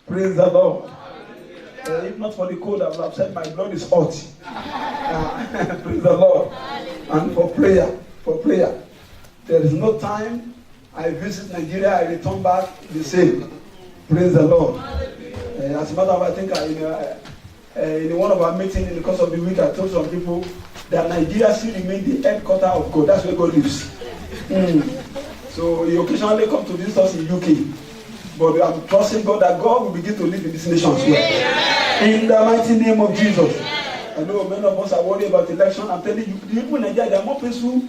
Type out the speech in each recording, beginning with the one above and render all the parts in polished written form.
Praise the Lord. If not for the cold, I would have said my blood is hot. Praise the Lord. And for prayer. There is no time I visit Nigeria, I return back the same. Praise the Lord. As a matter of fact, I think in one of our meetings in the course of the week, I told some people that Nigeria still remains the headquarters of God. That's where God lives. So he occasionally come to visit us in UK. But I'm trusting God that God will begin to live in this nation as well. In the mighty name of Jesus. I know many of us are worried about the election. I'm telling you, the people in Nigeria, they are more peaceful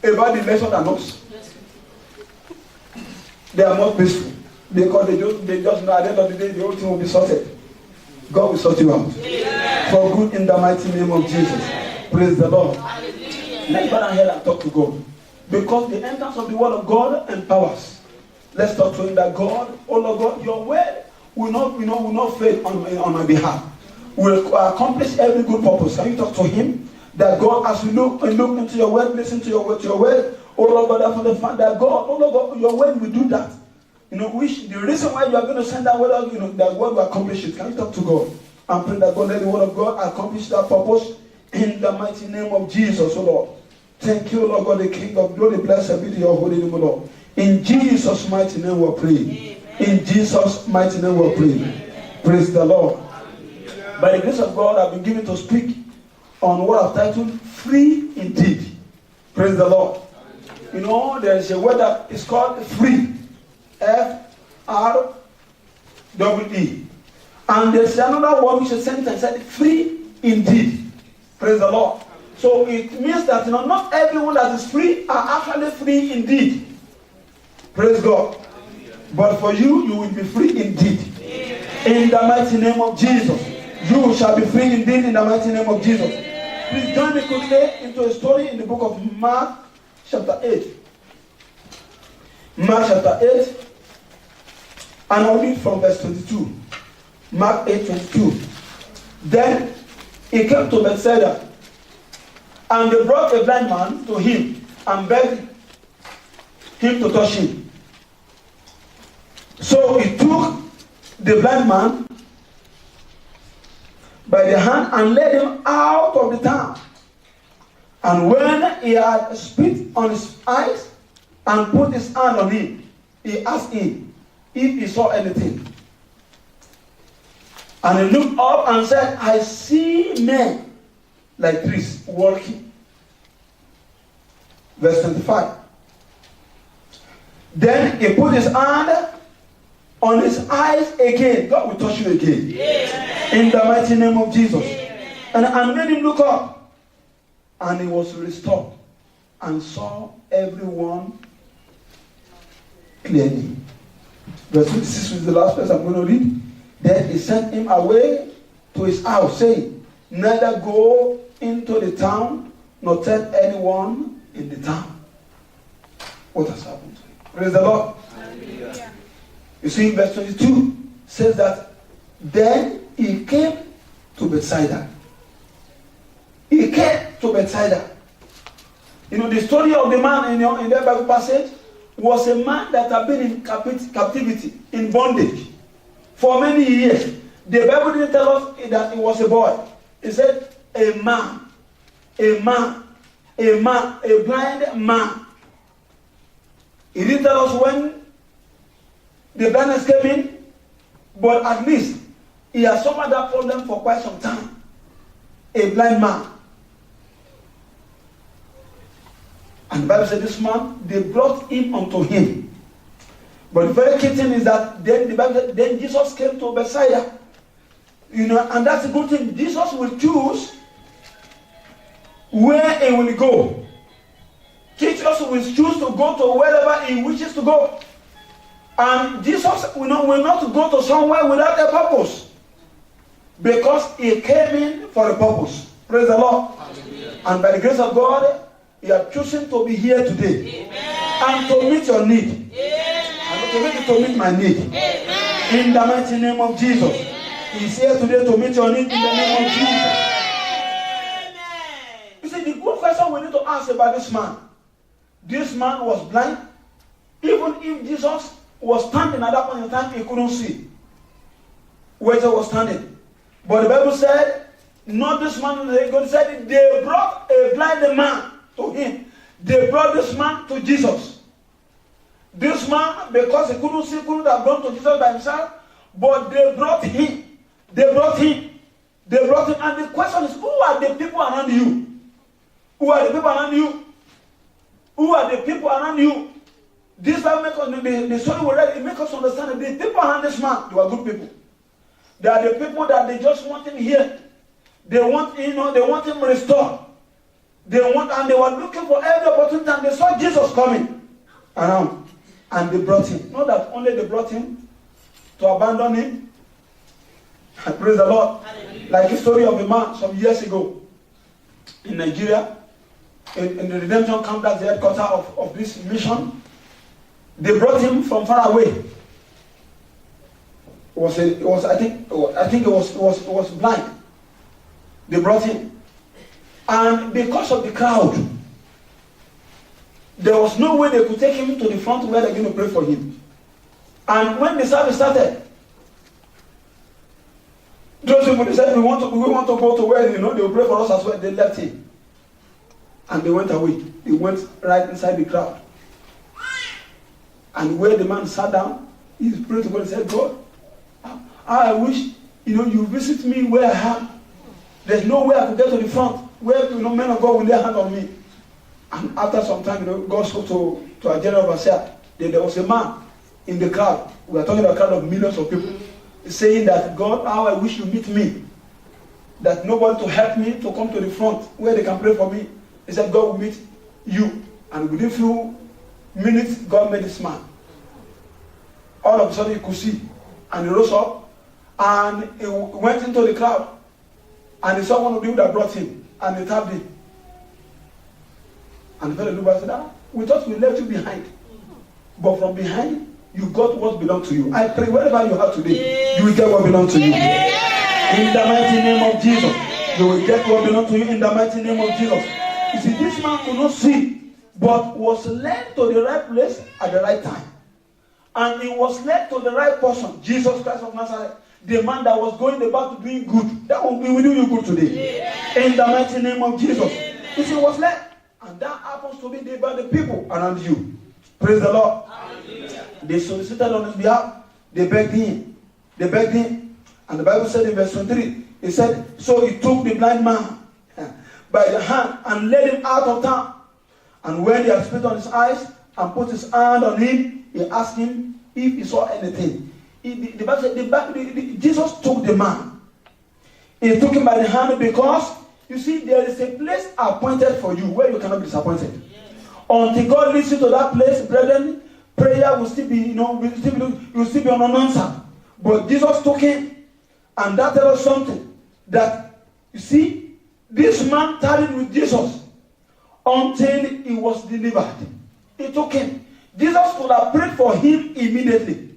about the election than us. They are more peaceful. Because they just know at the end of the day, the whole thing will be sorted. God will sort you out. For good in the mighty name of Jesus. Praise the Lord. Let's go down here and talk to God. Because the entrance of the word of God empowers. Let's talk to him that God, oh Lord God, your word will not fail on my behalf. Will accomplish every good purpose. Can you talk to him? That God, as we look into your word, listen to your word, oh Lord God, for the fact that God, oh Lord God, your word will do that. Which the reason why you are going to send that word out, that word will accomplish it. Can you talk to God? And pray that God let the word of God accomplish that purpose in the mighty name of Jesus, oh Lord. Thank you, Lord God, the King of glory. Blessed be your holy name, O Lord. In Jesus' mighty name we pray. In Jesus' mighty name we pray. Praise the Lord. By the grace of God, I've been given to speak on what I've titled Free Indeed. Praise the Lord. There is a word that is called free. F-R-E-E. And there's another word which is sentence said free indeed. Praise the Lord. So it means that not everyone that is free are actually free indeed. Praise God. But for you will be free indeed. In the mighty name of Jesus. You shall be free indeed in the mighty name of Jesus. Please join me quickly into a story in the book of Mark chapter 8. Mark chapter 8. And I'll read from verse 22. Mark 8:22. Then he came to Bethsaida. And they brought a blind man to him and begged him to touch him. So he took the blind man by the hand and led him out of the town. And when he had spit on his eyes and put his hand on him, he asked him if he saw anything. And he looked up and said, I see men like trees walking. Verse 25. Then he put his hand on his eyes again. God will touch you again. Amen. In the mighty name of Jesus. And made him look up. And he was restored and saw everyone clearly. Verse 26 is the last verse I'm going to read. Then he sent him away to his house, saying, neither go into the town, nor tell anyone in the town what has happened to him. Praise the Lord. Hallelujah. You see, verse 22 says that then he came to Bethsaida. He came to Bethsaida. The story of the man in that Bible passage was a man that had been in captivity, in bondage, for many years. The Bible didn't tell us that he was a boy. It said a blind man. He didn't tell us when the blindness came in, but at least he has suffered that problem for quite some time. A blind man. And the Bible said this man, they brought him unto him. But the very key thing is that then the Bible said, then Jesus came to Bethsaida. And that's a good thing. Jesus will choose where he will go. Jesus will choose to go to wherever he wishes to go. And Jesus will not go to somewhere without a purpose. Because he came in for a purpose. Praise the Lord. Hallelujah. And by the grace of God, you are choosing to be here today. Amen. And to meet your need. Amen. And to meet my need. Amen. In the mighty name of Jesus. Amen. He's here today to meet your need in the name of Jesus. Amen. You see, the good question we need to ask about this man. This man was blind. Even if Jesus was standing at that point in time, he couldn't see. where Jesus was standing. But the Bible said, not this man, God said, they brought a blind man to him. They brought this man to Jesus. This man, because he couldn't see, couldn't have gone to Jesus by himself, but they brought him. They brought him. They brought him. And the question is, who are the people around you? Who are the people around you? Who are the people around you? This Bible makes us, the story we read, it makes us understand that the people around this man, they were good people. They are the people that they just want him here. They want, they want him restored. They were looking for every opportunity, and they saw Jesus coming around. And they brought him. Not that only they brought him to abandon him. Praise the Lord. Hallelujah. Like the story of a man some years ago in Nigeria, in the redemption camp, that's the headquarters of this mission. They brought him from far away. I think it was blind. They brought him. And because of the crowd, there was no way they could take him to the front where they're going to pray for him. And when the service started, those people, they said, we want to go to where, they will pray for us as well. They left him. And they went away. They went right inside the crowd. And where the man sat down, he prayed to God and said, God, I wish, you visit me where I am. There's no way I could get to the front where, men of God will lay hand on me. And after some time, God spoke to our general overseer. There was a man in the crowd. We are talking about a crowd of millions of people. Saying that, God, how I wish you meet me. That nobody to help me to come to the front where they can pray for me. He said, God will meet you. And within a few minutes, God made this man. All of a sudden, he could see. And he rose up. And he went into the crowd. And he saw one of the people that brought him. And he tapped him. And the fellow looked and said, we thought we left you behind. But from behind, you got what belongs to you. I pray wherever you are today, you will get what belongs to you. In the mighty name of Jesus, you will get what belongs to you in the mighty name of Jesus. You see, this man could not see, but was led to the right place at the right time. And he was led to the right person, Jesus Christ of Nazareth, the man that was going about to doing good. That will do you good today. In the mighty name of Jesus. You see, he was led. And that happens to be by the people around you. Praise the Lord. Hallelujah. They solicited on his behalf. They begged him. And the Bible said in verse 23, it said, so he took the blind man by the hand and led him out of town. And when he had spit on his eyes and put his hand on him, he asked him if he saw anything. The Bible said, Jesus took the man. He took him by the hand because, you see, there is a place appointed for you where you cannot be disappointed. Until God leads you to that place, brethren, prayer will still be, will still be unanswered. But Jesus took him, and that tells us something. That, you see, this man tarried with Jesus until he was delivered. He took him. Jesus could have prayed for him immediately.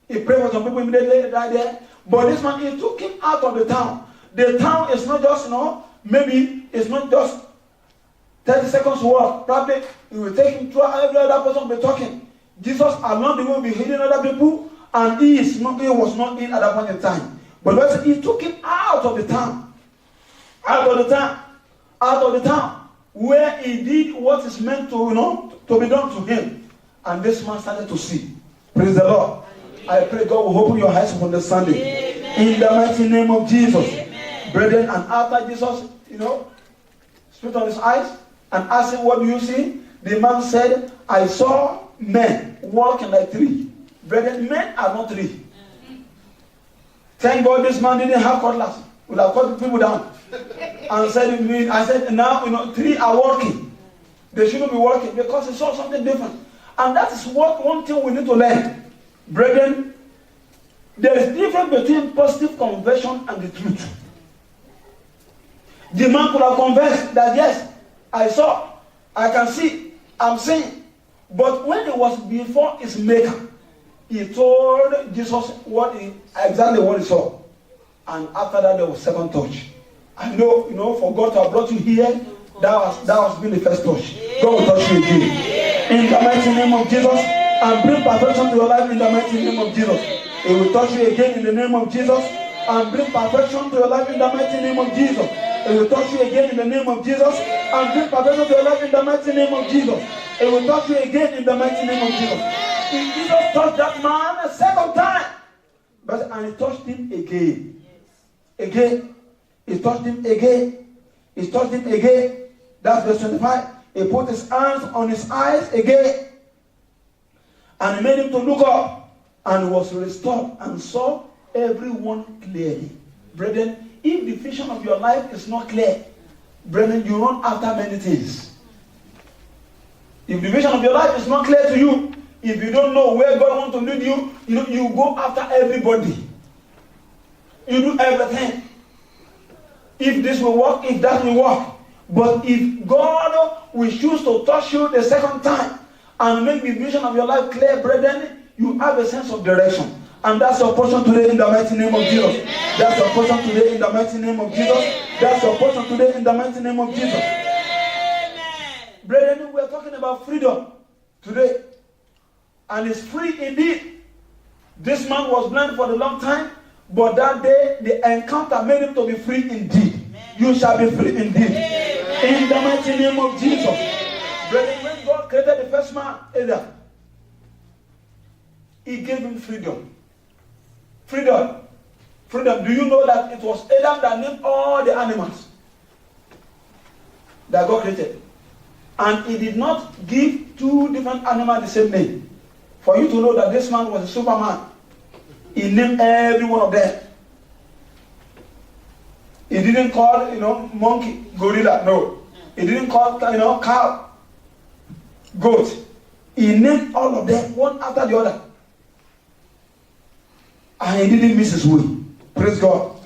He prayed for some people immediately right there. But this man, he took him out of the town. The town is not just, maybe it's not just 30 seconds walk. Probably he will take him to every other person will be talking. Jesus along the way will be healing other people, and he was not in at that point in time. But he took him out of the town. Out of the town, where he did what is meant to, to be done to him. And this man started to see. Praise the Lord. I pray God will open your eyes of understanding. Amen. In the mighty name of Jesus. Amen. Brethren, and after Jesus, spit on his eyes and asked him, what do you see? The man said, I saw men walking like trees. Brethren, men are not trees. Thank God this man didn't have cutlass. Would have cut people down. And said, I said, now, trees are walking. They shouldn't be walking because he saw something different. And that is one thing we need to learn. Brethren, there is difference between positive conversion and the truth. The man could have confessed that, yes, I saw, I can see, I'm seeing. But when it was before his maker, he told Jesus exactly what he saw. And after that, there was second touch. I know, for God to have brought you here, that has been the first touch. God will touch you again. In the mighty name of Jesus, and bring perfection to your life in the mighty name of Jesus. He will touch you again in the name of Jesus and bring perfection to your life in the mighty name of Jesus. He will touch you again in the name of Jesus and bring perfection to your life in the mighty name of Jesus. He will touch you again in the mighty name of Jesus. If Jesus touched that man a second time, and he touched him again. Again. He touched him again. He touched him again. That's verse 25. He put his hands on his eyes again. And he made him to look up. And was restored and saw everyone clearly. Brethren, if the vision of your life is not clear, brethren, you run after many things. If the vision of your life is not clear to you, if you don't know where God wants to lead you, you go after everybody. You do everything. If this will work, if that will work. But if God will choose to touch you the second time and make the vision of your life clear, brethren, you have a sense of direction. And that's your portion today in the mighty name of Jesus. That's your portion today in the mighty name of Jesus. That's your portion today in the mighty name of Jesus. Brethren, we're talking about freedom today. And it's free indeed. This man was blind for a long time, but that day the encounter made him to be free indeed. You shall be free indeed. In the mighty name of Jesus. Brethren, when God created the first man, Adam, he gave him freedom. Freedom. Freedom. Do you know that it was Adam that named all the animals that God created? And he did not give two different animals the same name. For you to know that this man was a superman, he named every one of them. He didn't call, monkey, gorilla, no. He didn't call, cow, goat. He named all of them, one after the other. And he didn't miss his way. Praise God.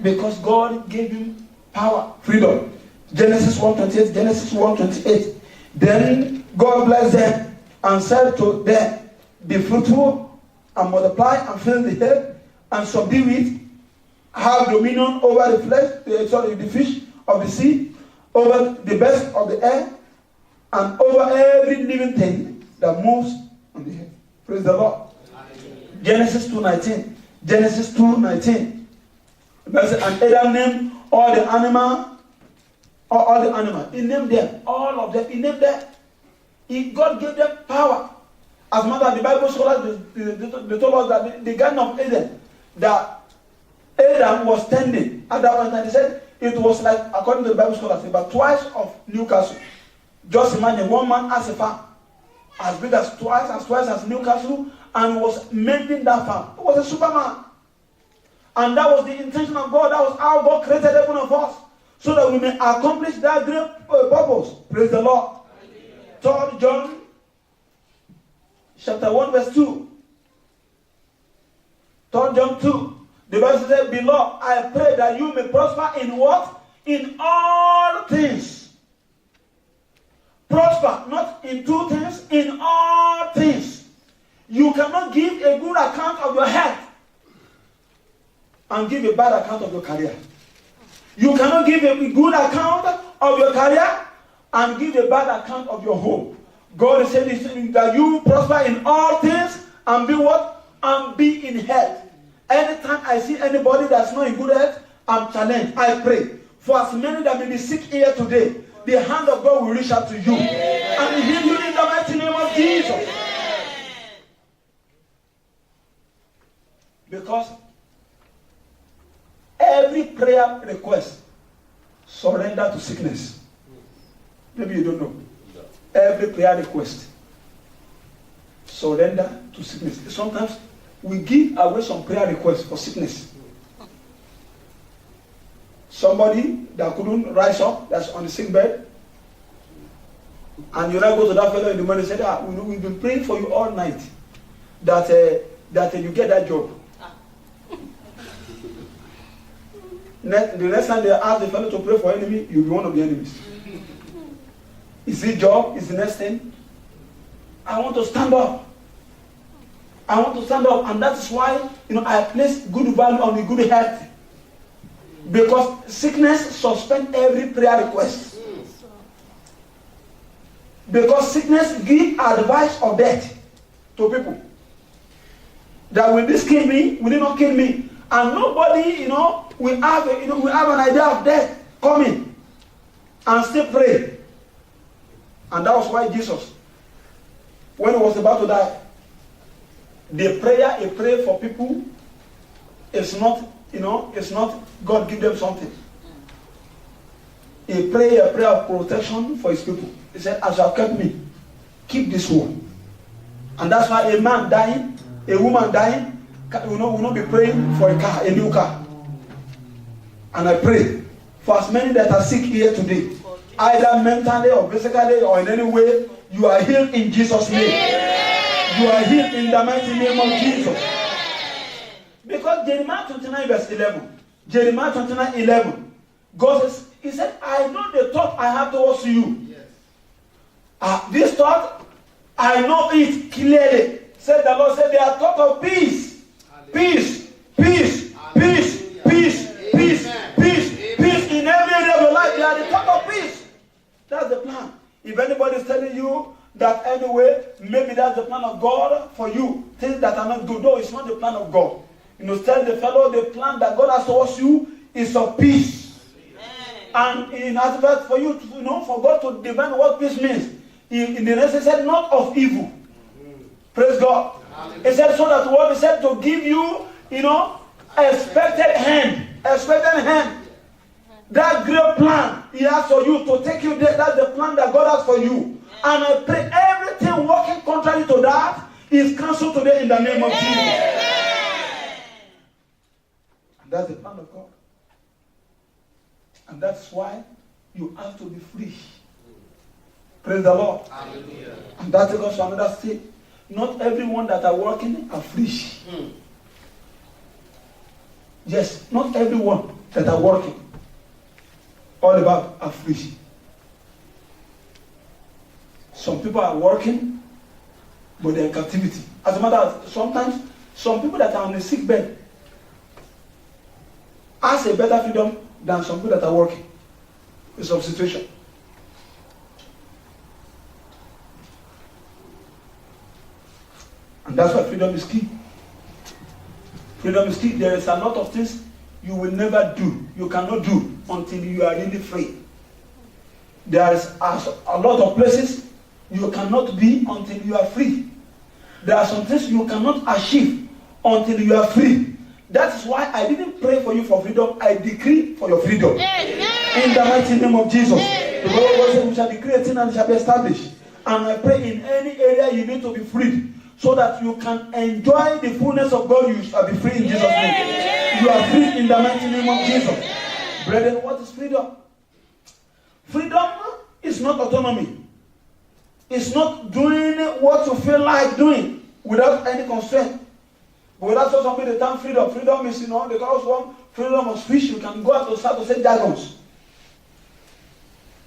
Because God gave him power, freedom. Genesis 1:28, Genesis 1:28. Then God blessed them and said to them, be fruitful and multiply and fill the earth and subdue it. Have dominion over the fish of the sea, over the birds of the air, and over every living thing that moves on the earth. Praise the Lord. Genesis 2:19. Genesis 2:19. And Adam named all the animals. He named them. All of them. He named them. God gave them power. As a matter of the Bible scholars, they told us that the Garden of Eden, that Adam was standing at that point, and they said it was like, according to the Bible scholars, about twice of Newcastle. Just imagine one man has a farm as big as twice as Newcastle, and was making that farm. He was a superman. And that was the intention of God. That was how God created every one of us, so that we may accomplish that great purpose. Praise the Lord. 3 John chapter 1 verse 2. 3 John 2. The Bible says, beloved, I pray that you may prosper in what? In all things. Prosper, not in two things, in all things. You cannot give a good account of your health and give a bad account of your career. You cannot give a good account of your career and give a bad account of your home. God is saying that you prosper in all things and be what? And be in health. Anytime I see anybody that's not in good health, I'm challenged. I pray for as many that may be sick here today, the hand of God will reach out to you and heal you in the mighty name of Jesus. Because every prayer request surrender to sickness. Maybe you don't know. Every prayer request surrender to sickness. Sometimes we give away some prayer requests for sickness. Somebody that couldn't rise up, that's on the sick bed, and you now go to that fellow in the morning and say, we've been praying for you all night that you get that job. The next time they ask the fellow to pray for enemy, you'll be one of the enemies. Is it job? Is the next thing? I want to stand up. I want to stand up, and that is why I place good value on the good health. Because sickness suspends every prayer request. Because sickness gives advice of death. to people. That will this kill me? Will it not kill me? And nobody, we have an idea of death coming, and still pray. And that was why Jesus, when he was about to die, the prayer he prayed for people is not, it's not God give them something. He prayed a prayer of protection for his people. He said, as you have kept me, keep this one. And that's why a man dying, a woman dying, will not be praying for a new car. And I pray for as many that are sick here today, either mentally or physically or in any way, you are healed in Jesus' name. You are healed in the mighty name of Jesus. Because Jeremiah 29 verse 11, Jeremiah 29 11, God says, he said, I know the thought I have towards you. This thought, I know it clearly. Said the Lord, said they are thought of peace. Peace, peace, peace, peace, peace, peace, peace in every area of your life. They are the thought of peace. That's the plan. If anybody is telling you that anyway, maybe that's the plan of God for you, things that are not good, no, it's not the plan of God. Tell the fellow the plan that God has towards you is of peace. And in advert for you to for God to define what peace means. In the next, he said, not of evil. Praise God. He said, so that what he said to give you, expected hand. Expected hand. That great plan he has for you to take you there, that's the plan that God has for you. And I pray everything working contrary to that is cancelled today in the name of Jesus. And that's the plan of God. And that's why you have to be free. Praise the Lord. Hallelujah. And that takes us to another state. Not everyone that are working are free. Yes, not everyone that are working all about are free. Some people are working, but they're in captivity. As a matter of sometimes, some people that are on the sick bed has a better freedom than some people that are working in some situation. And that's why freedom is key. Freedom is key. There is a lot of things you will never do. You cannot do until you are really free. There is a lot of places you cannot be until you are free. There are some things you cannot achieve until you are free. That is why I didn't pray for you for freedom. I decree for your freedom. In the mighty name of Jesus. The Lord said, we shall decree a thing and it shall be established. And I pray in any area you need to be freed, so that you can enjoy the fullness of God. You shall be free in Jesus' name. You are free in the mighty name of Jesus. Brethren, what is freedom? Freedom is not autonomy. It's not doing what you feel like doing without any constraint. But that's what some people term freedom. Freedom is, they call us one freedom of speech. You can go out to start to say jargons.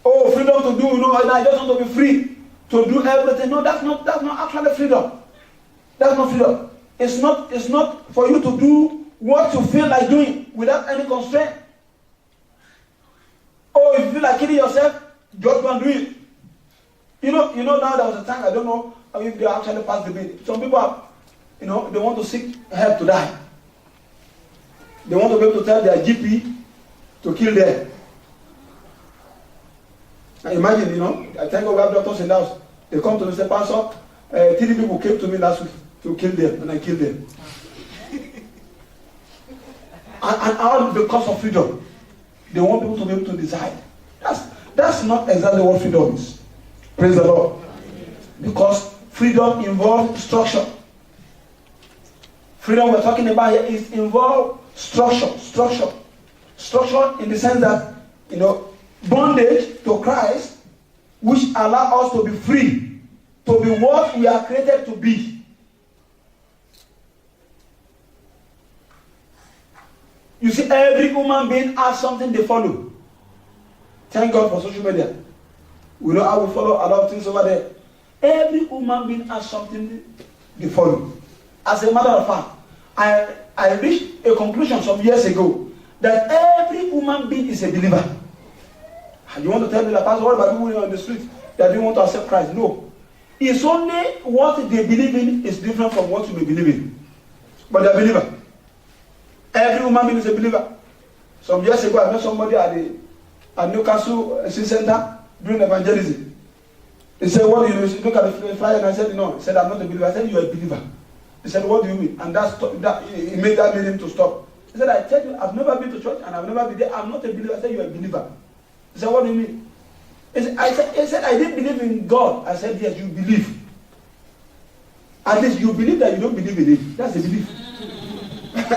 Oh, freedom to do, I just want to be free to do everything. No, that's not actually freedom. That's not freedom. It's not for you to do what you feel like doing without any constraint. Oh, if you feel like killing yourself, just go and do it. Now there was a time, I don't know if they actually passed the bill. Some people are, they want to seek help to die. They want to be able to tell their GP to kill them. And imagine, I thank God we have doctors in the house. They come to me and say, Pastor, 3 people came to me last week to kill them, and I killed them. and all because of freedom. They want people to be able to decide. That's not exactly what freedom is. Praise the Lord. Because freedom involves structure. Freedom we're talking about here is involve structure. Structure in the sense that, bondage to Christ, which allow us to be free, to be what we are created to be. You see, every human being has something they follow. Thank God for social media. We know how we follow a lot of things over there. Every human being has something they follow. As a matter of fact, I reached a conclusion some years ago that every human being is a believer. And you want to tell me that, Pastor, what about people on the street that didn't want to accept Christ? No. It's only what they believe in is different from what you may believe in. But they're a believer. Every human being is a believer. Some years ago, I met somebody at Newcastle Center doing evangelism. He said, what do you look at the flyer? And I said, no. He said, I'm not a believer. I said, you're a believer. He said, what do you mean? And he made him to stop. He said, I tell you, I've never been to church and I've never been there. I'm not a believer. I said, you're a believer. He said, what do you mean? He said, I didn't believe in God. I said, yes, you believe. At least you believe that you don't believe in it. That's a belief.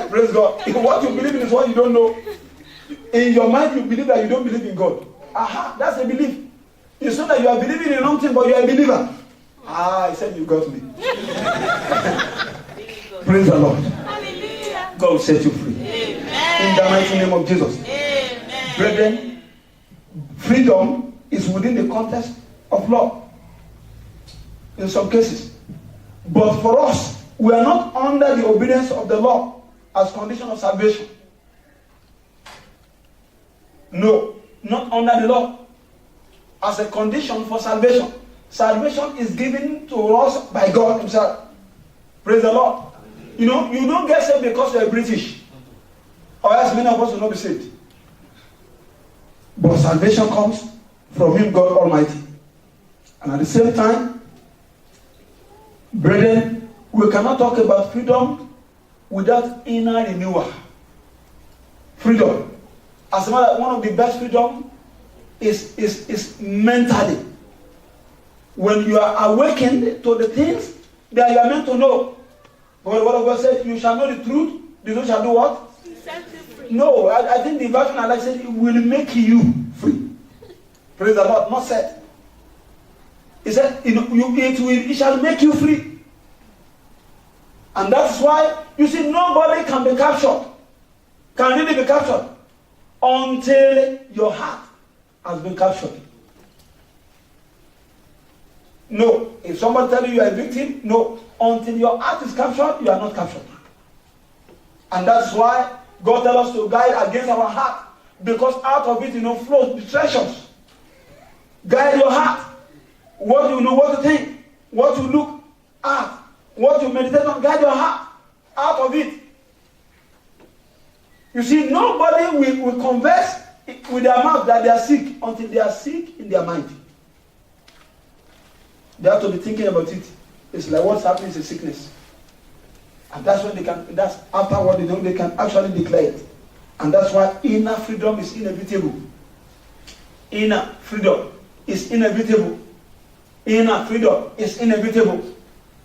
Praise God. What you believe in is what you don't know. In your mind, you believe that you don't believe in God. Aha, that's a belief. It's not that you are believing in something, but you are a believer. I said you got me. Praise the Lord. Hallelujah. God will set you free. Amen. In the mighty name of Jesus. Amen. Brethren, freedom is within the context of law. In some cases. But for us, we are not under the obedience of the law as condition of salvation. No, not under the law as a condition for salvation. Salvation is given to us by God himself. Praise the Lord. You know, you don't get saved because you're British. Or else many of us will not be saved. But salvation comes from him, God Almighty. And at the same time, brethren, we cannot talk about freedom without inner renewal. Freedom. As a matter, one of the best freedom is mentally. When you are awakened to the things that you are meant to know. But what God said, you shall know the truth. The truth shall do what? Set you free. No, I think the version I like said, it will make you free. Praise the Lord, not set. He said, it shall make you free. And that's why, you see, nobody can be captured. Can really be captured. Until your heart has been captured. No. If somebody tells you you are a victim, no. Until your heart is captured, you are not captured. And that's why God tells us to guide against our heart. Because out of it, flows distractions. Guide your heart. What you know, what to think, what you look at, what you meditate on, guide your heart. Out of it. You see, nobody will converse with their mouth that they are sick until they are sick in their mind. They have to be thinking about it. It's like what's happening is a sickness. And that's when that's after what they do, they can actually declare it. And that's why inner freedom is inevitable. Inner freedom is inevitable. Inner freedom is inevitable.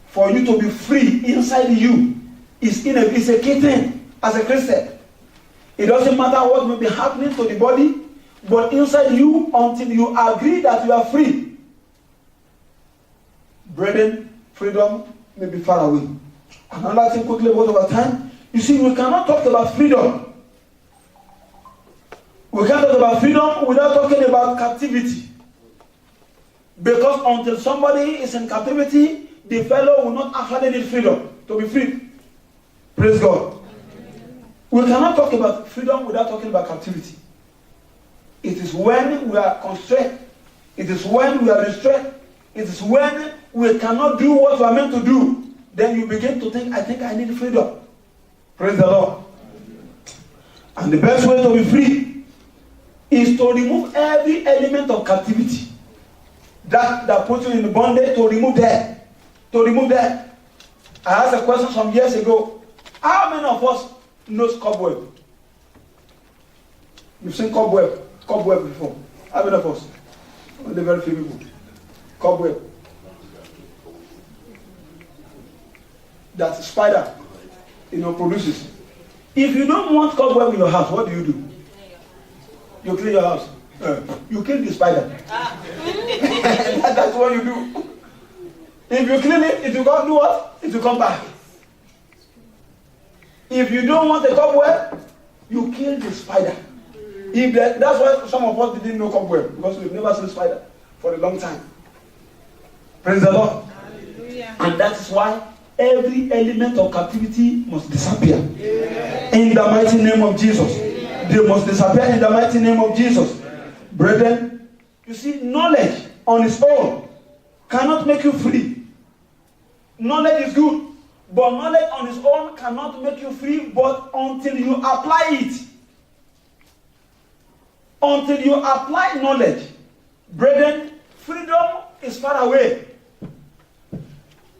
For you to be free inside you is a key thing as a Christian. It doesn't matter what may be happening to the body, but inside you, until you agree that you are free. Brethren, freedom may be far away. Another thing quickly about our time. You see, we cannot talk about freedom. We can't talk about freedom without talking about captivity. Because until somebody is in captivity, the fellow will not actually need freedom to be free. Praise God. We cannot talk about freedom without talking about captivity. It is when we are constrained. It is when we are restrained. It is when we cannot do what we are meant to do. Then you begin to think, I think I need freedom. Praise the Lord. And the best way to be free is to remove every element of captivity. That puts you in the bondage, to remove that. To remove that. I asked a question some years ago. How many of us knows cobweb? You've seen cobweb before. How many of us? Only very few people. Cobweb. That spider, produces. If you don't want cobweb in your house, what do? You clean your house. You kill the spider. That's what you do. If you clean it, it will come do what? It will come back. If you don't want a cobweb, you kill the spider. That's why some of us didn't know cobweb, because we've never seen spider for a long time. Praise the Lord. Hallelujah. And that is why every element of captivity must disappear. Amen. In the mighty name of Jesus. Amen. They must disappear in the mighty name of Jesus. Amen. Brethren, you see, knowledge on its own cannot make you free. Knowledge is good, but knowledge on its own cannot make you free, but until you apply it. Until you apply knowledge, brethren, freedom is far away.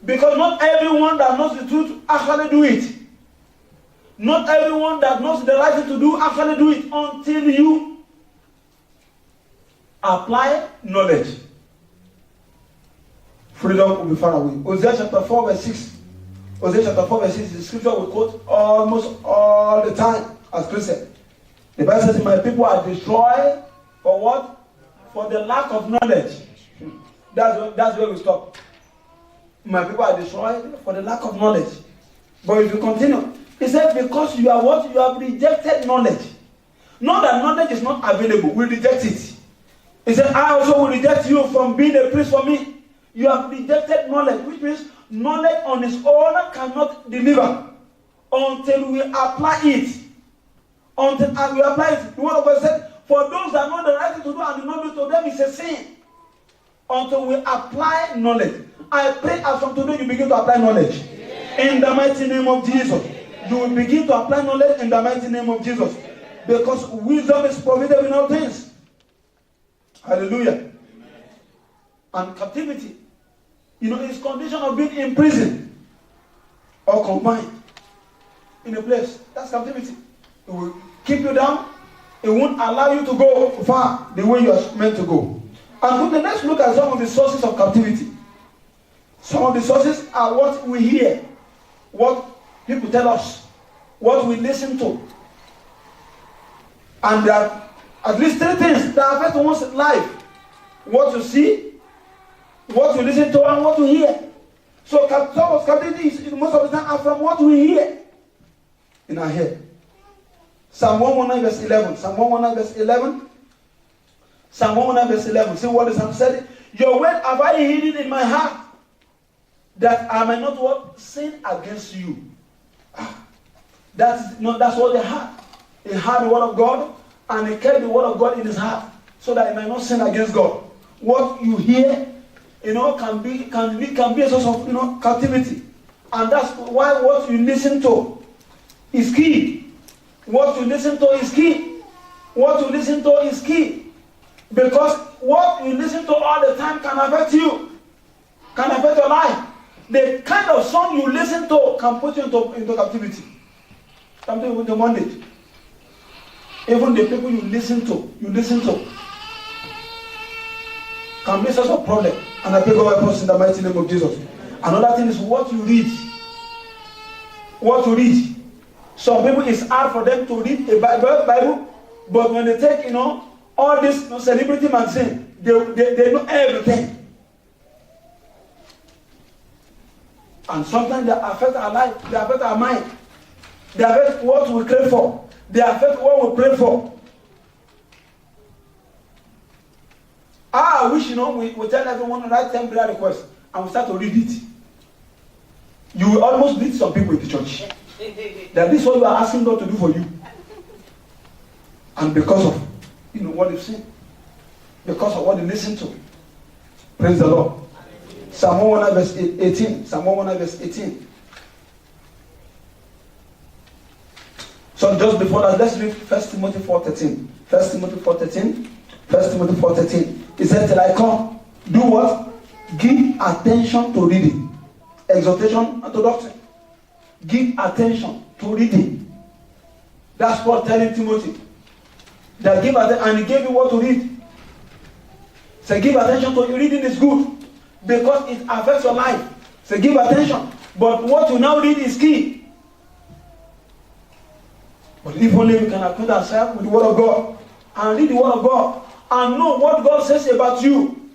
Because not everyone that knows the truth actually do it. Not everyone that knows the right thing to do actually do it until you apply knowledge. Freedom will be far away. Hosea chapter 4 verse 6. Hosea chapter 4 verse 6 is the scripture we quote almost all the time as Christians. The Bible says, my people are destroyed for what? For the lack of knowledge. That's where we stop. My people are destroyed for the lack of knowledge. But if you continue, he said, because you are what? You have rejected knowledge. Not that knowledge is not available. We reject it. He said, I also will reject you from being a priest for me. You have rejected knowledge, which means knowledge on its own cannot deliver until we apply it. Until we apply it. The word of God said, for those that know the right thing to do and do not do to them is a sin. Until we apply knowledge. I pray as from today you begin to apply knowledge. In the mighty name of Jesus. You will begin to apply knowledge in the mighty name of Jesus. Because wisdom is provided in all things. Hallelujah. And captivity, is condition of being in prison or confined in a place. That's captivity. It will keep you down. It won't allow you to go far the way you are meant to go. And let's look at some of the sources of captivity. Some of the sources are what we hear, what people tell us, what we listen to. And there are at least three things that affect one's life. What you see, what you listen to, and what you hear. So some of captivity is most of the time are from what we hear in our head. Psalm 119 verse 11. Psalm 119 verse 11. Psalm 119 verse 11. See what the Psalm said? Your word have I hidden in my heart, that I may not what? Sin against you. That's what they had. He had the word of God, and he kept the word of God in his heart, so that he might not sin against God. What you hear, can be a source of captivity. And that's why what you listen to is key. What you listen to is key. What you listen to is key. Because what you listen to all the time can affect you, can affect your life. The kind of song you listen to can put you into captivity, can put you into bondage. Even the people you listen to can be a source of problem. And I pray God help us in the mighty name of Jesus. Another thing is what you read. What you read. Some people, it's hard for them to read a Bible, but when they take, all this celebrity magazine, they know everything. And sometimes they affect our life, they affect our mind, they affect what we crave for, they affect what we pray for. I wish, we tell everyone to write 10 prayer requests and we start to read it. You will almost beat some people in the church. That this is what you are asking God to do for you. And because of, what you've seen, because of what you listen to. Praise the Lord. Psalm 119 verse 18. Psalm 119 verse 18. So just before that, let's read 1 Timothy 4:13. 1 Timothy 4:13. 1 Timothy 4:13. He said, till I come, do what? Give attention to reading. Exhortation and to doctrine. Give attention to reading. That's Paul telling Timothy. That give attention, and he gave you what to read. So give attention to reading is good, because it affects your life. So give attention. But what you now read is key. But if only we can acquaint ourselves with the word of God, and read the word of God, and know what God says about you.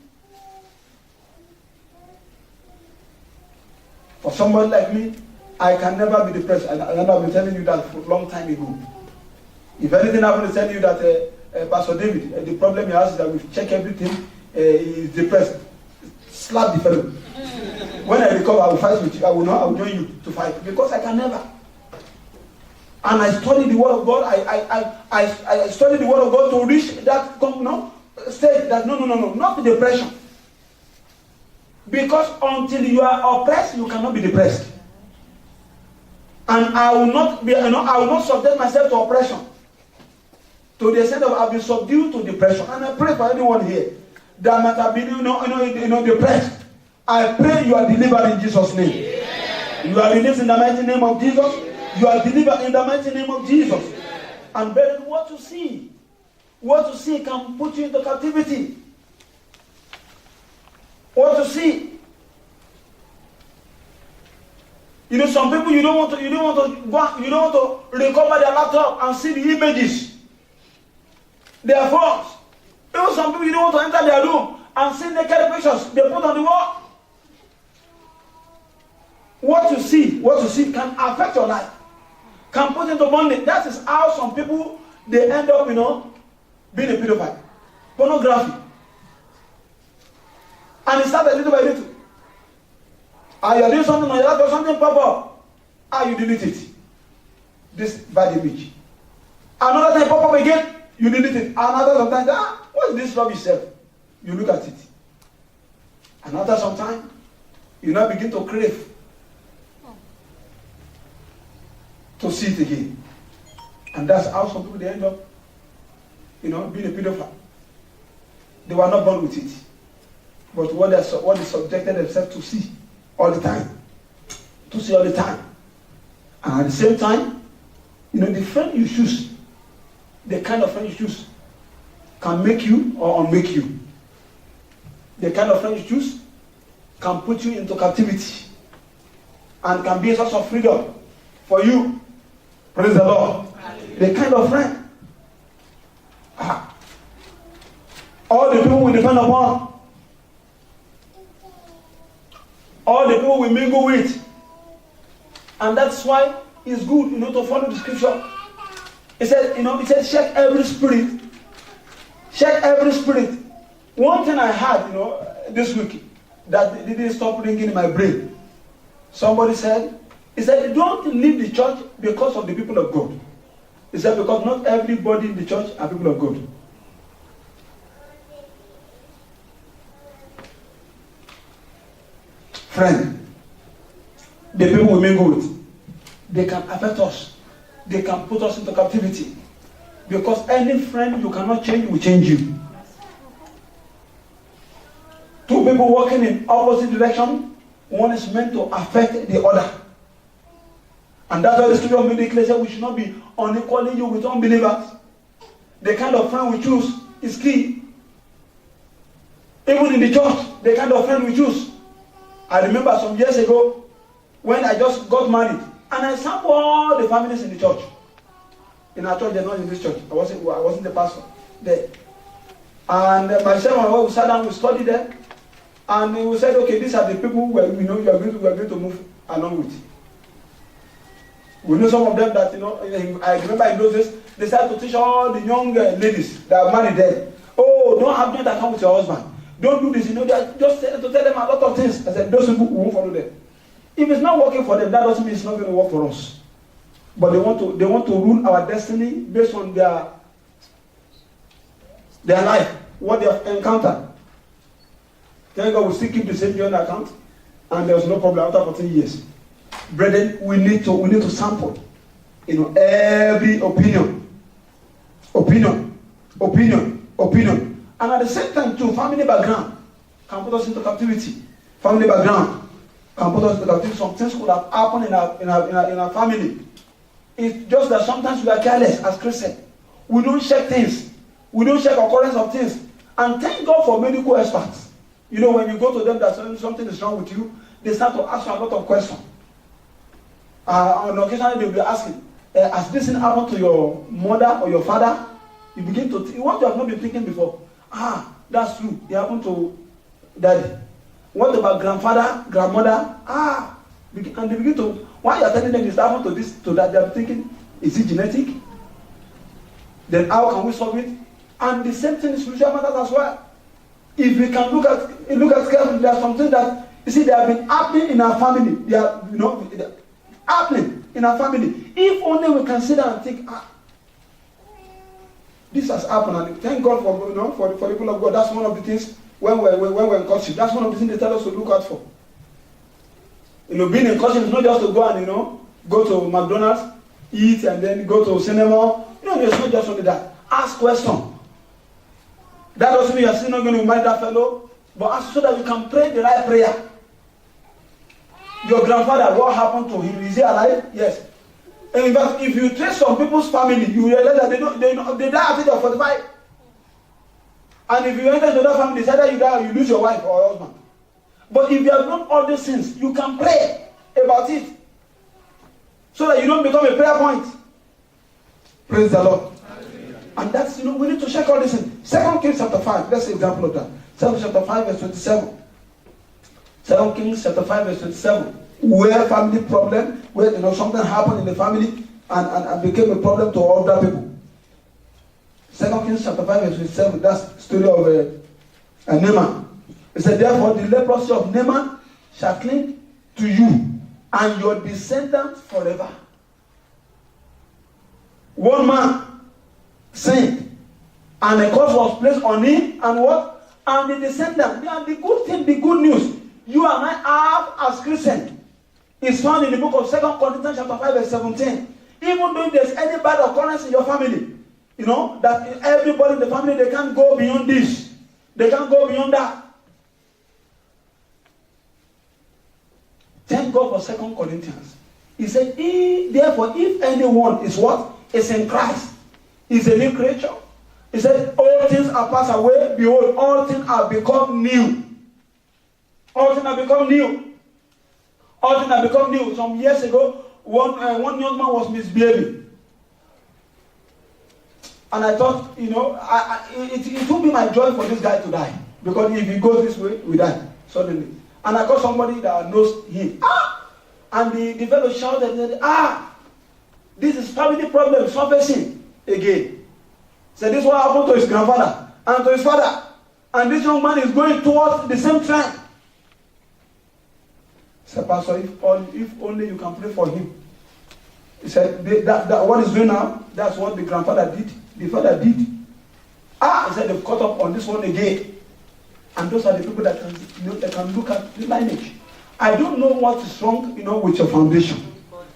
For somebody like me, I can never be depressed. I have been telling you that for a long time ago. If anything happens to tell you that Pastor David, the problem he has is that we've checked everything, he's depressed. Slap the fellow. When I recover, I will fight with you. I will join you to fight, because I can never. And I studied the word of God. I studied the word of God to reach that stage that no, not depression. Because until you are oppressed, you cannot be depressed. And I will not subject myself to oppression. To the extent of I've been subdued to depression. And I pray for anyone here that might have been depressed. I pray you are delivered in Jesus' name. Amen. You are released in the mighty name of Jesus. Amen. You are delivered in the mighty name of Jesus. Amen. And brethren, what you see can put you into captivity. What you see. You know, some people you don't want to recover their laptop and see the images. Their phones. Even some people you don't want to enter their room and see naked pictures they put on the wall. What you see can affect your life. Can put into bondage. That is how some people they end up, being a pedophile. Pornography. And it started little by little. You're doing something on your laptop, something pop up. You delete it. This bad image. Another time pop up again, you delete it. Another sometimes, what is this rubbish self? You look at it. And after some time, you now begin to crave to see it again. And that's how some people they end up, being a pedophile. They were not born with it. But what they subjected themselves to see all the time. To see all the time. And at the same time, the friend you choose, the kind of friend you choose, can make you or unmake you. The kind of friend you choose can put you into captivity and can be a source of freedom for you. Praise the Lord. The kind of friend. All the people we depend upon. All the people we mingle with. And that's why it's good, to follow the scripture. It said, check every spirit. Check every spirit. One thing I had, this week, that didn't stop ringing in my brain. Somebody said, don't leave the church because of the people of God. He said, because not everybody in the church are people of God. Friend, the people we mingle with, they can affect us. They can put us into captivity. Because any friend you cannot change will change you. Two people walking in opposite direction, one is meant to affect the other. And that's why the scripture made it clear that we should not be unequally you with unbelievers. The kind of friend we choose is key. Even in the church, the kind of friend we choose. I remember some years ago when I just got married and I sampled all the families in the church. In our church, they're not in this church. I wasn't the pastor there. And myself and my wife, we sat down, we studied there. And we said, okay, these are the people we are going to move along with. We know some of them that, I remember in those days, they started to teach all the young ladies that are married there. Oh, don't have joint account with your husband. Don't do this, they are just to tell them a lot of things. I said, those people won't follow them. If it's not working for them, that doesn't mean it's not going to work for us. But they want to rule our destiny based on their life, what they have encountered. Thank God we still keep the same joint account, and there was no problem after 14 years. Brethren, we need to sample, every opinion, and at the same time too, family background can put us into captivity. Family background can put us into captivity. Some things could have happened in our family. It's just that sometimes we are careless as Christians. We don't check things. We don't check occurrence of things. And thank God for medical experts. When you go to them that something is wrong with you, they start to ask you a lot of questions. On occasion, they'll be asking, has this thing happened to your mother or your father? You begin to think what you have not been thinking before. That's true. It happened to daddy. What about grandfather, grandmother? And they begin to, while you are telling them this happened to this, to that, they are thinking, is it genetic? Then how can we solve it? And the same thing in spiritual matters as well. If we can look at carefully, there are some things that they have been happening in our family. They are, happening in our family. If only we can sit down and think, this has happened, and thank God for the people of God. That's one of the things when we're in courtship. That's one of the things they tell us to look out for. Being in courtship is not just to go and, go to McDonald's, eat, and then go to cinema. It's not just only that. Ask questions. That doesn't mean you're still not going to marry that fellow, but ask so that you can pray the right prayer. Your grandfather, what happened to him? Is he alive? Yes. And in fact, if you trace some people's family, you realize that they die at the age of 45. And if you enter into that family, it's either you die or you lose your wife or your husband. But if you have done all these things, you can pray about it. So that you don't become a prayer point. Praise the Lord. And that's, we need to check all this in. 2 Kings chapter 5, that's an example of that. 2 Kings chapter 5 verse 27. 2 Kings chapter 5 verse 27. Where family problem, where something happened in the family and became a problem to other people. 2 Kings chapter 5 verse 27, that's the story of Naaman. It said, therefore the leprosy of Naaman shall cling to you and your descendants forever. One man sinned, and a curse was placed on him, and what? And the descendant. And the good thing, the good news, you and I have as Christians, is found in the book of 2 Corinthians chapter 5 verse 17. Even though there's any bad occurrence in your family, that everybody in the family, they can't go beyond this. They can't go beyond that. Thank God for 2 Corinthians. He said, therefore, if anyone is what? Is in Christ, is a new creature. He said, all things are passed away. Behold, all things are become new. All things have become new. All things have become new. Some years ago, one young man was misbehaving. And I thought, it would be my joy for this guy to die. Because if he goes this way, we die suddenly. And I got somebody that knows him. And the fellow shouted, this is family problem surfacing again. So this is what happened to his grandfather and to his father. And this young man is going towards the same trend. He said, Pastor, if only you can pray for him. He said, that what he's doing now, that's what the grandfather did. The father did. He said, they've caught up on this one again. And those are the people that can look at the lineage. I don't know what is wrong, with your foundation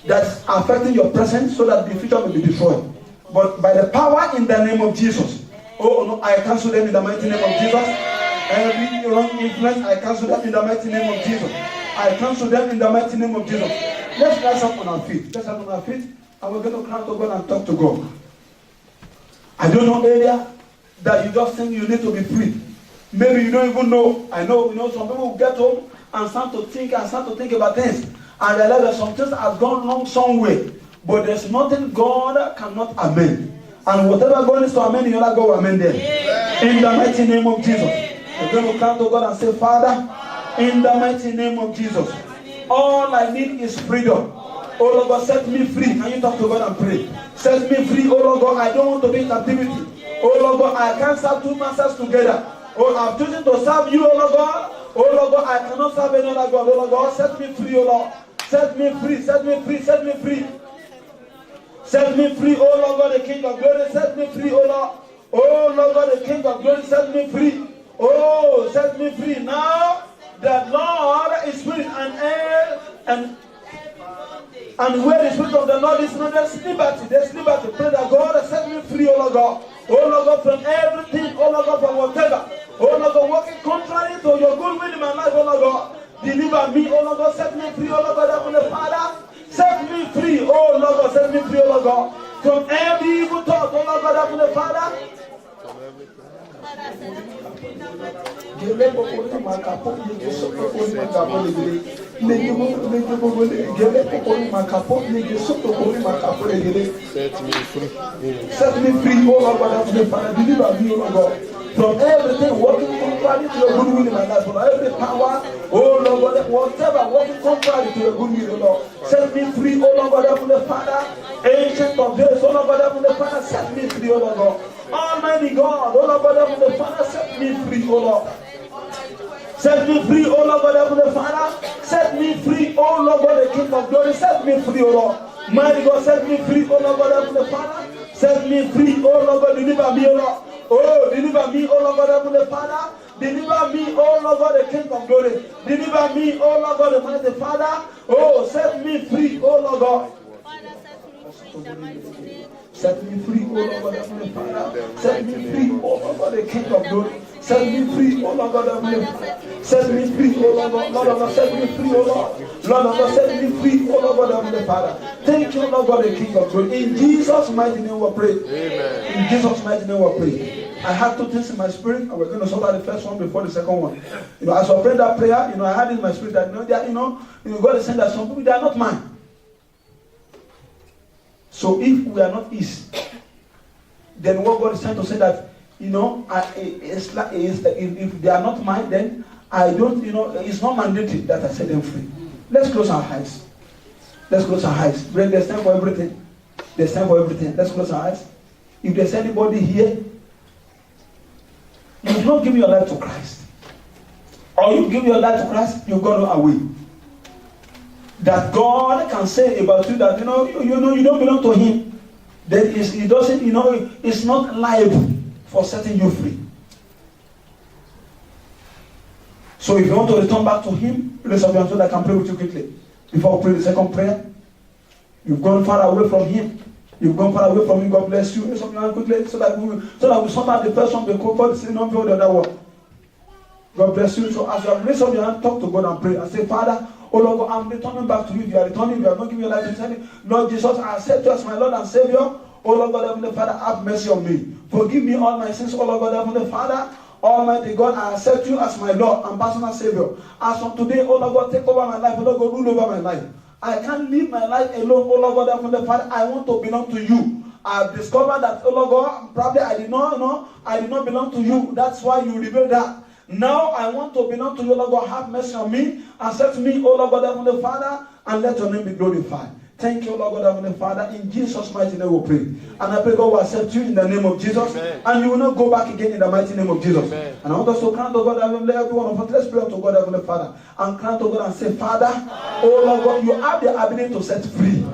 that's affecting your present so that the future will be destroyed. But by the power in the name of Jesus, I cancel them in the mighty name of Jesus. Every wrong influence, I cancel them in the mighty name of Jesus. I cancel them in the mighty name of Jesus. Let's rise up on our feet. Let's rise up on our feet, and we're going to cry to God and talk to God. I don't know area that you just think you need to be free. Maybe you don't even know. I know, some people will get home and start to think about things. And realize that some things have gone wrong somewhere. But there's nothing God cannot amend. And whatever God needs to amend, you'll not go amend them. In the mighty name of Jesus. We're going to come to God and say, Father, in the mighty name of Jesus, all I need is freedom. Oh Lord God, set me free. Can you talk to God and pray? Set me free, oh Lord God. I don't want to be in captivity. Oh Lord God, I can't serve two masters together. Oh, I'm choosing to serve you, oh Lord God. Oh Lord God, I cannot serve any other God. Oh Lord God, set me free, oh Lord. Set me free, set me free, set me free. Set me free, oh Lord God, the King of glory. Set me free, oh Lord. Oh Lord God, the King of glory, set me free. Oh, set me free. Now the Lord is spirit and where the spirit of the Lord is, there's liberty. There's liberty. Pray that God set me free, oh Lord God. Oh Lord God, from everything, oh Lord God, from whatever. Oh Lord God, working contrary to your good will in my life, oh Lord God. Deliver me, oh Lord God, set me free, oh Lord God, Heavenly Father. Set me free, oh Lord God, set me free, oh Lord God. From every evil thought, oh Lord God, Heavenly Father. Set me free, oh Lord God, Heavenly Father. Deliver me, oh Lord God. From everything working contrary to your good will in my life, from every power, oh Lord God, whatever working contrary to your good will, oh Lord, set me free, oh Lord God, Heavenly Father, ancient of days, oh Lord God, Heavenly Father, set me free, oh Lord God, Almighty God, oh Lord God, Heavenly Father, set me free, oh Lord. Set me free, oh Lord God, Heavenly Father, set me free, oh Lord God, the King of glory, set me free, oh Lord. Mighty God, set me free, oh Lord God, Heavenly Father, set me free, oh Lord God, deliver me, oh Lord. Oh, deliver me, oh Lord God, Heavenly Father. Deliver me, oh Lord God, the King of glory. Deliver me, oh Lord God, the mighty Father. Oh, set me free, oh Lord God. Father, set me free in the mighty name. Set me free, oh Lord God, Heavenly Father. Set me free, oh Lord God, the King of glory. Set me free, oh Lord God, Heavenly Father. Set me free, oh Lord God, Lord of God, set me free, oh Lord. Lord of God, set me free, oh Lord God, Heavenly Father. Thank you, Lord God, the King of glory. In Jesus' mighty name we pray. Amen. In Jesus' mighty name we pray. I had two things in my spirit, and we're going to sort out the first one before the second one. As I prayed that prayer, I had in my spirit that God is saying that some people, they are not mine. So if we are not His, then what God is trying to say that, if they are not mine, then I don't, it's not mandatory that I set them free. Let's close our eyes. Let's close our eyes. There's time for everything. There's time for everything. Let's close our eyes. If there's anybody here, you don't give your life to Christ, or you give your life to Christ, you go away. That God can say about you that you don't belong to Him. That He doesn't, it's not liable for setting you free. So if you want to return back to Him, raise up your hand so that I can pray with you quickly. Before we pray the second prayer, you've gone far away from Him. You've gone far away from Him. God bless you. Raise up your hand quickly so that we sort out the first one before the second one for the other one. God bless you. So as you have raised up your hand, talk to God and pray and say, Father, oh Lord God, I'm returning back to you. If you are returning, you are not giving your life to me. Lord Jesus, I accept you as my Lord and Savior. Oh Lord God, Heavenly Father, have mercy on me. Forgive me all my sins. Oh Lord God, Heavenly Father, Almighty God, I accept you as my Lord and personal Savior. As from today, oh Lord God, take over my life. Oh Lord God, rule over my life. I can't live my life alone. Oh Lord God, Heavenly Father, I want to belong to you. I've discovered that, oh Lord God, probably I did not belong to you. That's why you revealed that. Now I want to belong to you, Lord God. Have mercy on me. Accept me, oh Lord God, Heavenly Father, and let your name be glorified. Thank you, Lord God, Heavenly Father. In Jesus' mighty name we pray. And I pray God will accept you in the name of Jesus. Amen. And you will not go back again in the mighty name of Jesus. Amen. And I want us to cry to God, Heavenly Father, every one of us. Let's pray unto God, Heavenly Father. And cry to God and say, Father, oh Lord God, you have the ability to set free.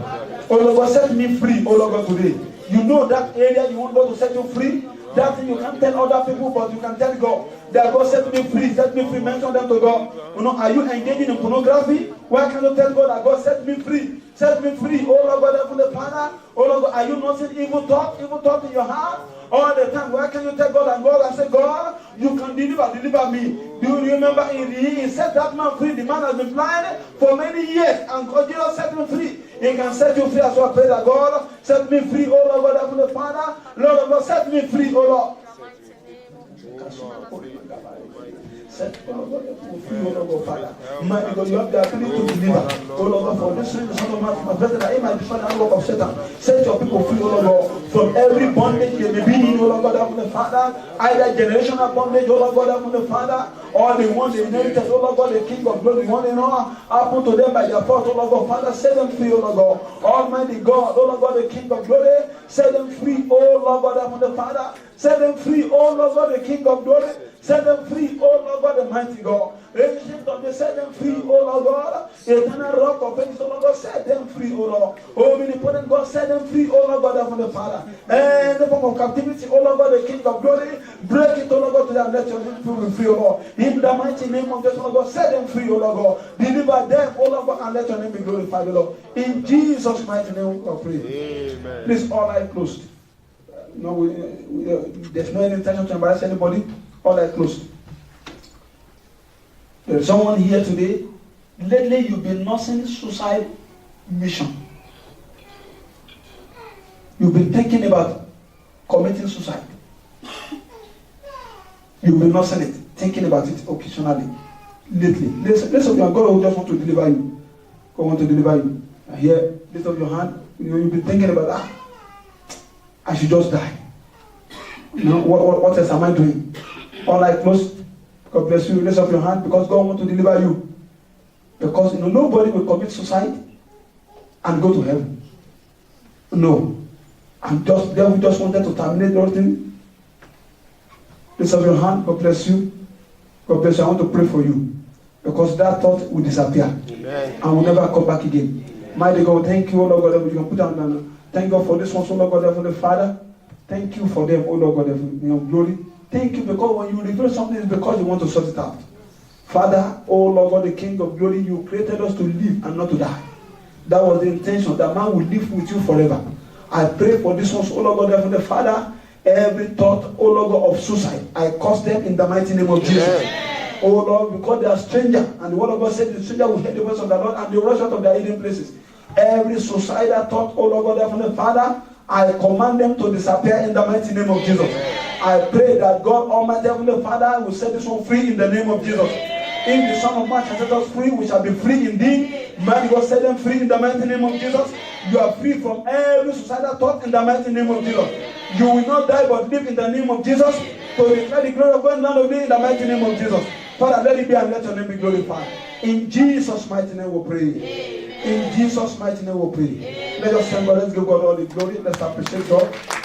Oh Lord God, set me free, oh Lord God, today. You know that area you want God to set you free. That thing you can't tell other people, but you can tell God that God set me free, mention them to God. Are you engaging in pornography? Why can't you tell God that God set me free? Set me free, oh Lord God, Heavenly Father. Oh Lord God, are you not seeing evil thought in your heart? All the time, why can't you tell God and say, God, you can deliver me? Do you remember he set that man free? The man has been blind for many years, and God Jesus set him free. He can set you free as well. Pray that God set me free, oh Lord God, Heavenly Father. Lord of God, set me free, oh Lord. Set, oh Lord God, free, oh Lord God, Father. Mighty God, you have the ability to deliver. Oh Lord God, for this reason, Son of Man, my brethren, that he might destroy the work of Satan. Set your people free, oh Lord God, from every bondage they may be in, oh Lord God, Heavenly Father. Either generational bondage, oh Lord God, Heavenly Father, or the one they inherited, oh Lord God, the King of glory, the one they know happened to them by their fault, oh Lord God, Father, set them free, oh Lord God. Almighty God, oh Lord God, the King of glory, set them free, oh Lord God, Heavenly Father. Set them free, oh Lord God, the King of glory. Set them free, oh Lord God, the mighty God. Set them free, oh Lord God. Eternal rock of ages, oh Lord God, set them free, oh Lord. Oh, omnipotent God, set them free, oh Lord God, Heavenly Father. And the form of captivity, oh Lord God, the King of glory, break it, oh Lord God, to them, let your people be free, oh Lord. In the mighty name of Jesus, oh Lord God, set them free, oh Lord God. Deliver them, oh Lord God, and let your name be glorified, oh Lord. In Jesus' mighty name, we pray. Amen. Please, all eyes closed. No, there's no intention to embarrass anybody. All eyes closed. There's someone here today. Lately, you've been nursing suicide mission. You've been thinking about committing suicide. You've been nursing it, thinking about it occasionally. Lately, let's of your God will just want to deliver you. God want to deliver you. And here, lift up your hand. You've been thinking about that. I should just die. What else am I doing? All eyes closed. God bless you. Raise up your hand because God wants to deliver you. Because nobody will commit suicide and go to heaven. No. And devil just wanted to terminate everything. Raise up your hand. God bless you. God bless you. I want to pray for you. Because that thought will disappear. Amen. And will never come back again. Amen. Mighty God, thank you, Lord God. You can put down. Thank God for this one, so Lord God, Heavenly Father. Thank you for them, oh Lord God of glory. Thank you because when you reveal something, it's because you want to sort it out. Father, oh Lord God, the King of glory, you created us to live and not to die. That was the intention, that man will live with you forever. I pray for this one, oh Lord God, Heavenly Father, every thought, oh Lord God, of suicide, I curse them in the mighty name of Jesus. Oh Lord, because they are strangers, and the word of God said the stranger will hear the voice of the Lord and they will rush out of their hidden places. Every suicidal thought, oh Lord God, Heavenly Father, I command them to disappear in the mighty name of Jesus. I pray that God Almighty Heavenly Father will set this one free in the name of Jesus. If the Son of Man shall set us free, we shall be free indeed. Man, God set them free in the mighty name of Jesus. You are free from every suicidal thought in the mighty name of Jesus. You will not die but live in the name of Jesus. To declare the glory of God in the mighty name of Jesus. Father, let it be and let your name be glorified. In Jesus' mighty name we pray. In Jesus' mighty name we pray. Let us thank God. Let's give God all the glory. Let's appreciate God.